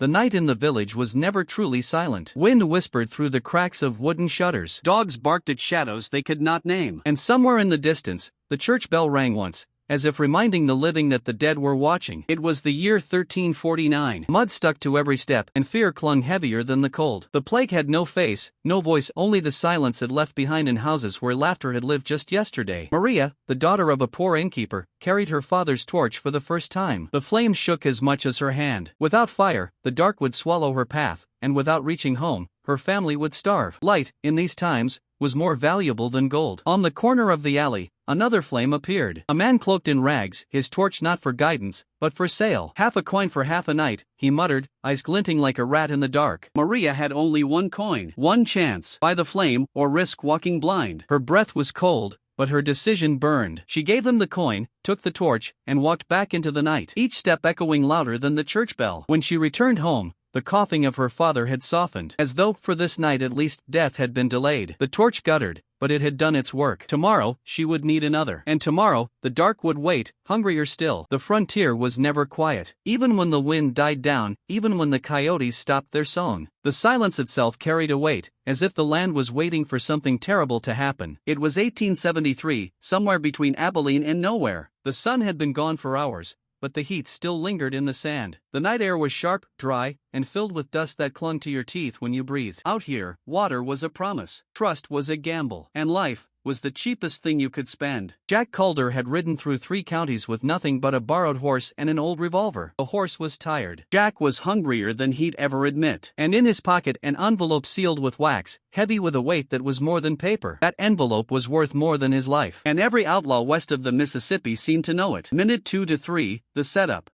the night in the village was never truly silent. Wind whispered through the cracks of wooden shutters. Dogs barked at shadows they could not name. And somewhere in the distance, the church bell rang once, as if reminding the living that the dead were watching. It was the year 1349. Mud stuck to every step, and fear clung heavier than the cold. The plague had no face, no voice, only the silence it left behind in houses where laughter had lived just yesterday. Maria, the daughter of a poor innkeeper, carried her father's torch for the first time. The flame shook as much as her hand. Without fire, the dark would swallow her path, and without reaching home, her family would starve. Light, in these times, was more valuable than gold. On the corner of the alley, another flame appeared. A man cloaked in rags, his torch not for guidance, but for sale. "Half a coin for half a night," he muttered, eyes glinting like a rat in the dark. Maria had only one coin, one chance: buy the flame, or risk walking blind. Her breath was cold, but her decision burned. She gave him the coin, took the torch, and walked back into the night, each step echoing louder than the church bell. When she returned home, the coughing of her father had softened, as though, for this night at least, death had been delayed. The torch guttered, but it had done its work. Tomorrow, she would need another. And tomorrow, the dark would wait, hungrier still. The frontier was never quiet. Even when the wind died down, even when the coyotes stopped their song, the silence itself carried a weight, as if the land was waiting for something terrible to happen. It was 1873, somewhere between Abilene and nowhere. The sun had been gone for hours, but the heat still lingered in the sand. The night air was sharp, dry, and filled with dust that clung to your teeth when you breathed. Out here, water was a promise, trust was a gamble, and life was the cheapest thing you could spend. Jack Calder had ridden through 3 counties with nothing but a borrowed horse and an old revolver. The horse was tired. Jack was hungrier than he'd ever admit. And in his pocket an envelope sealed with wax, heavy with a weight that was more than paper. That envelope was worth more than his life. And every outlaw west of the Mississippi seemed to know it. Minute 2 to 3, the setup.